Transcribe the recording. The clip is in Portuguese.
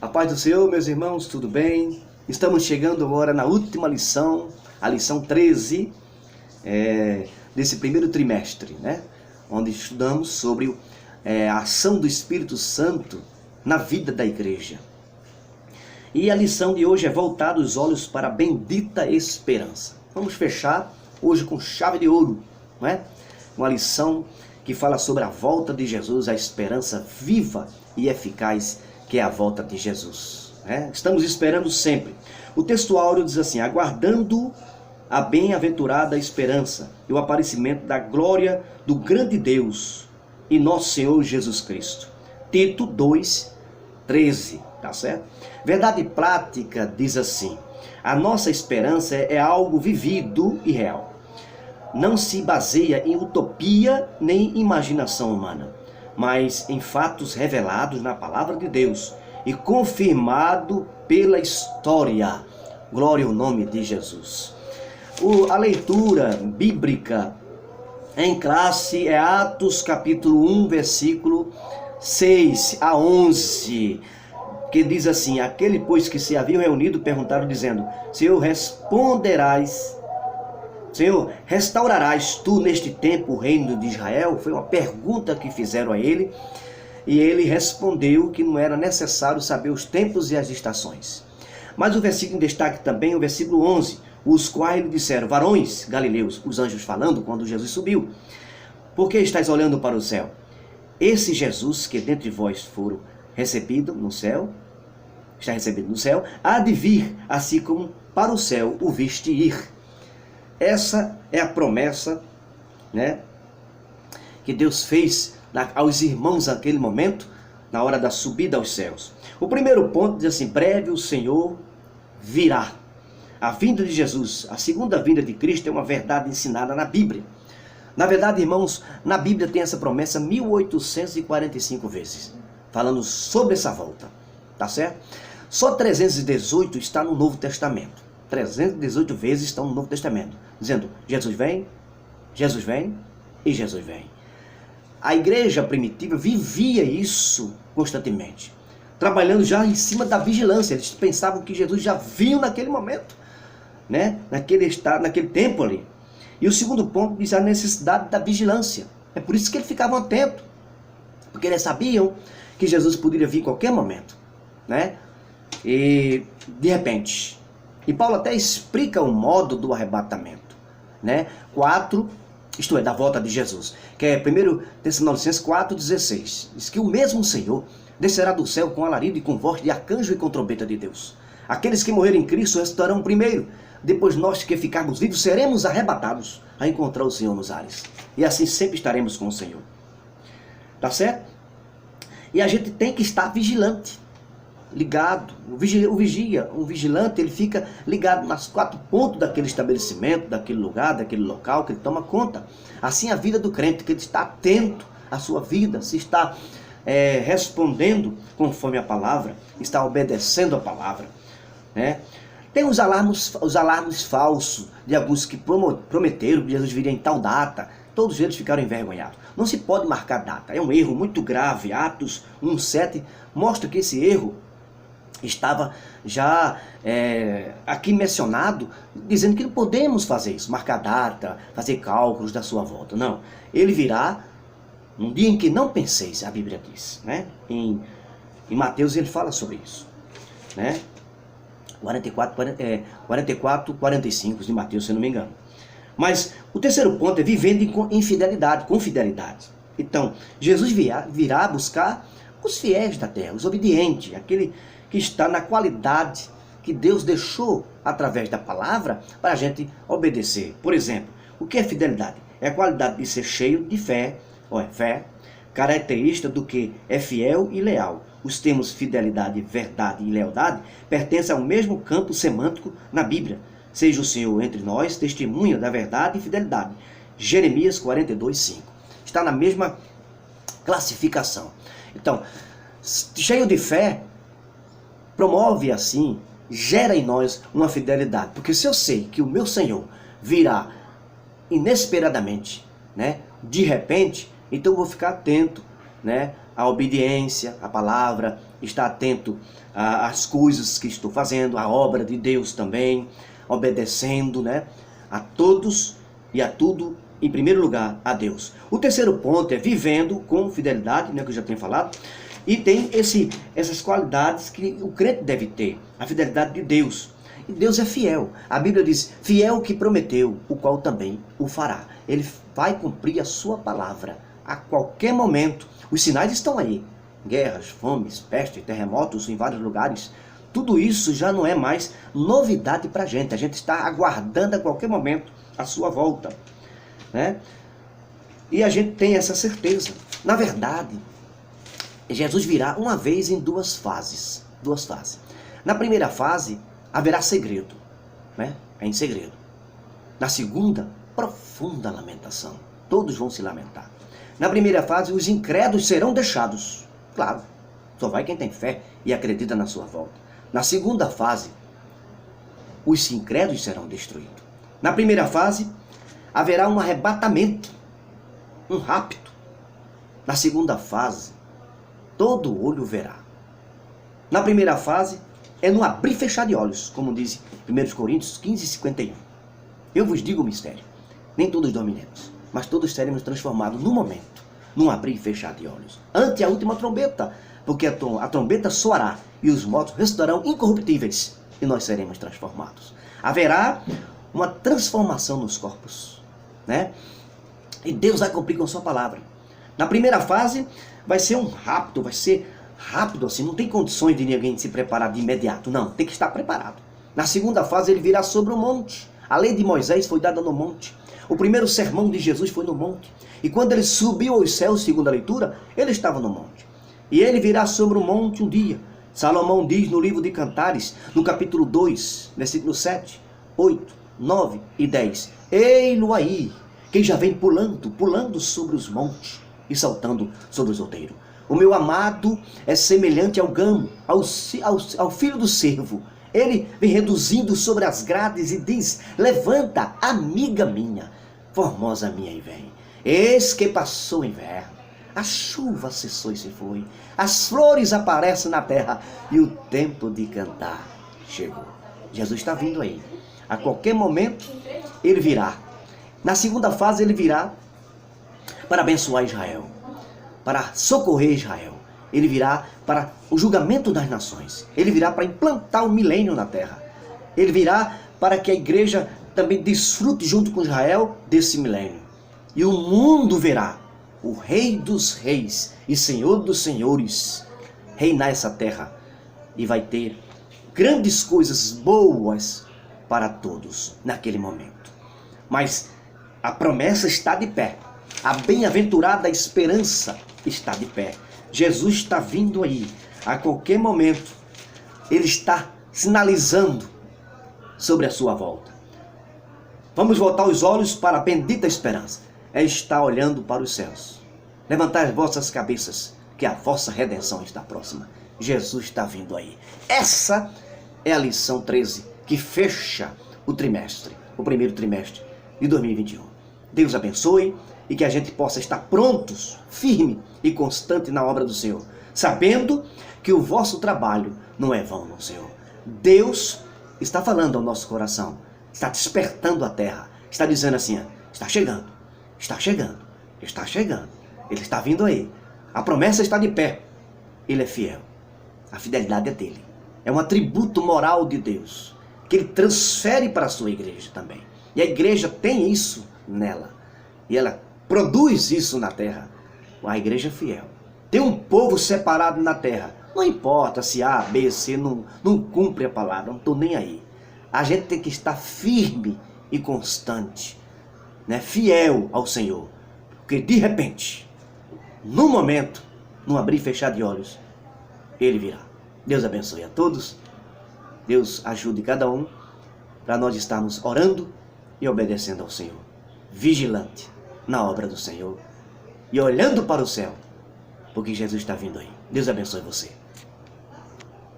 A paz do Senhor, meus irmãos, tudo bem? Estamos chegando agora na última lição, a lição 13 desse primeiro trimestre, né? Onde estudamos sobre a ação do Espírito Santo na vida da igreja. E a lição de hoje é voltar os olhos para a bendita esperança. Vamos fechar hoje com chave de ouro, não é? Uma lição que fala sobre a volta de Jesus, a esperança viva e eficaz que é a volta de Jesus. Estamos esperando sempre. O texto áureo diz assim: aguardando a bem-aventurada esperança e o aparecimento da glória do grande Deus e nosso Senhor Jesus Cristo. Tito 2:13, tá certo? Verdade prática diz assim: a nossa esperança é algo vivido e real. Não se baseia em utopia nem imaginação humana, mas em fatos revelados na palavra de Deus e confirmado pela história. Glória ao nome de Jesus. A leitura bíblica em classe é Atos capítulo 1, versículo 6 a 11, que diz assim: aquele, pois, que se haviam reunido perguntaram, dizendo: Senhor, restaurarás tu neste tempo o reino de Israel? Foi uma pergunta que fizeram a ele, e ele respondeu que não era necessário saber os tempos e as estações. Mas o versículo em destaque também, o versículo 11, os quais lhe disseram: varões galileus, os anjos falando quando Jesus subiu, por que estáis olhando para o céu? Esse Jesus que dentre vós foram recebido no céu, está recebido no céu, há de vir, assim como para o céu o viste ir. Essa é a promessa, né, que Deus fez aos irmãos naquele momento, na hora da subida aos céus. O primeiro ponto diz assim: breve o Senhor virá. A vinda de Jesus, a segunda vinda de Cristo, é uma verdade ensinada na Bíblia. Na verdade, irmãos, na Bíblia tem essa promessa 1845 vezes, falando sobre essa volta, tá certo? Só 318 está no Novo Testamento. 318 vezes estão no Novo Testamento, dizendo: Jesus vem e Jesus vem. A igreja primitiva vivia isso constantemente, trabalhando já em cima da vigilância. Eles pensavam que Jesus já vinha naquele momento, né? Naquele estado, naquele tempo ali. E o segundo ponto diz a necessidade da vigilância. É por isso que eles ficavam atentos, porque eles sabiam que Jesus poderia vir em qualquer momento, né? E de repente. E Paulo até explica o modo do arrebatamento, né? 4, isto é, da volta de Jesus, que é 1 Tessalonicenses 4,16. Diz que o mesmo Senhor descerá do céu com alarido e com voz de arcanjo e com trombeta de Deus. Aqueles que morrerem em Cristo ressuscitarão primeiro. Depois nós que ficarmos vivos seremos arrebatados a encontrar o Senhor nos ares. E assim sempre estaremos com o Senhor. Tá certo? E a gente tem que estar vigilante, ligado. O vigilante, ele fica ligado nas 4 pontos daquele estabelecimento, daquele lugar, daquele local que ele toma conta. Assim a vida do crente, que ele está atento à sua vida, se está respondendo conforme a palavra, está obedecendo a palavra, né? Tem os alarmes falsos de alguns que prometeram que Jesus viria em tal data. Todos eles ficaram envergonhados. Não se pode marcar data, é um erro muito grave. Atos 1,7 mostra que esse erro estava já aqui mencionado, dizendo que não podemos fazer isso, marcar data, fazer cálculos da sua volta. Não, ele virá num dia em que não penseis, a Bíblia diz, né? Em Mateus ele fala sobre isso, né? 44:45 de Mateus, se não me engano. Mas o terceiro ponto é vivendo com fidelidade. Então, Jesus virá buscar os fiéis da terra, os obedientes, aquele que está na qualidade que Deus deixou através da palavra para a gente obedecer. Por exemplo, o que é fidelidade? É a qualidade de ser cheio de fé, fé, característica do que é fiel e leal. Os termos fidelidade, verdade e lealdade pertencem ao mesmo campo semântico na Bíblia. Seja o Senhor entre nós testemunha da verdade e fidelidade. Jeremias 42:5. Está na mesma classificação. Então, cheio de fé, promove assim, gera em nós uma fidelidade. Porque se eu sei que o meu Senhor virá inesperadamente, né, de repente, então eu vou ficar atento, né, à obediência, à palavra, estar atento às coisas que estou fazendo, à obra de Deus também, obedecendo, né, a todos e a tudo, em primeiro lugar, a Deus. O terceiro ponto é vivendo com fidelidade, né, que eu já tenho falado, e tem essas qualidades que o crente deve ter, a fidelidade de Deus. E Deus é fiel. A Bíblia diz, fiel que prometeu, o qual também o fará. Ele vai cumprir a sua palavra a qualquer momento. Os sinais estão aí. Guerras, fomes, peste, terremotos em vários lugares. Tudo isso já não é mais novidade para a gente. A gente está aguardando a qualquer momento a sua volta, né? E a gente tem essa certeza. Na verdade, Jesus virá uma vez em duas fases. Na primeira fase, haverá segredo, né? É em segredo. Na segunda, profunda lamentação. Todos vão se lamentar. Na primeira fase, os incrédulos serão deixados. Claro, só vai quem tem fé e acredita na sua volta. Na segunda fase, os incrédulos serão destruídos. Na primeira fase, haverá um arrebatamento, um rapto. Na segunda fase, todo olho verá. Na primeira fase, é no abrir e fechar de olhos, como diz 1 Coríntios 15, 51. Eu vos digo o mistério, nem todos dormiremos, mas todos seremos transformados no momento, num abrir e fechar de olhos, ante a última trombeta, porque a trombeta soará e os mortos ressuscitarão incorruptíveis e nós seremos transformados. Haverá uma transformação nos corpos, né? E Deus vai cumprir com a sua palavra. Na primeira fase vai ser um rapto, vai ser rápido assim, não tem condições de ninguém se preparar de imediato, não, tem que estar preparado. Na segunda fase ele virá sobre o monte. A lei de Moisés foi dada no monte. O primeiro sermão de Jesus foi no monte. E quando ele subiu aos céus, segundo a leitura, ele estava no monte. E ele virá sobre o monte um dia. Salomão diz no livro de Cantares, no capítulo 2, versículo 7, 8, 9 e 10. Ei-lo aí, quem já vem pulando sobre os montes e saltando sobre os outeiros. O meu amado é semelhante ao gamo, ao filho do cervo. Ele vem reduzindo sobre as grades e diz, levanta, amiga minha, formosa minha e vem. Eis que passou o inverno, a chuva cessou e se foi, as flores aparecem na terra e o tempo de cantar chegou. Jesus está vindo aí. A qualquer momento ele virá. Na segunda fase ele virá para abençoar Israel, para socorrer Israel. Ele virá para o julgamento das nações. Ele virá para implantar o milênio na terra. Ele virá para que a igreja também desfrute junto com Israel desse milênio. E o mundo verá o Rei dos Reis e Senhor dos Senhores reinar essa terra. E vai ter grandes coisas boas para todos naquele momento. Mas a promessa está de pé. A bem-aventurada esperança está de pé. Jesus está vindo aí. A qualquer momento, ele está sinalizando sobre a sua volta. Vamos voltar os olhos para a bendita esperança. É estar olhando para os céus. Levantai as vossas cabeças, que a vossa redenção está próxima. Jesus está vindo aí. Essa é a lição 13, que fecha o trimestre, o primeiro trimestre de 2021. Deus abençoe e que a gente possa estar prontos, firme e constante na obra do Senhor, sabendo que o vosso trabalho não é vão no Senhor. Deus está falando ao nosso coração, está despertando a terra, está dizendo assim, está chegando, está chegando, está chegando, ele está vindo aí, a promessa está de pé, ele é fiel, a fidelidade é dele, é um atributo moral de Deus, que ele transfere para a sua igreja também, e a igreja tem isso nela, e ela produz isso na terra. A igreja é fiel. Tem um povo separado na terra. Não importa se A, B, C não cumpre a palavra. Não estou nem aí. A gente tem que estar firme e constante, né? Fiel ao Senhor. Porque de repente, no momento, num abrir e fechar de olhos, ele virá. Deus abençoe a todos. Deus ajude cada um para nós estarmos orando e obedecendo ao Senhor. Vigilante na obra do Senhor e olhando para o céu, porque Jesus está vindo aí. Deus abençoe você.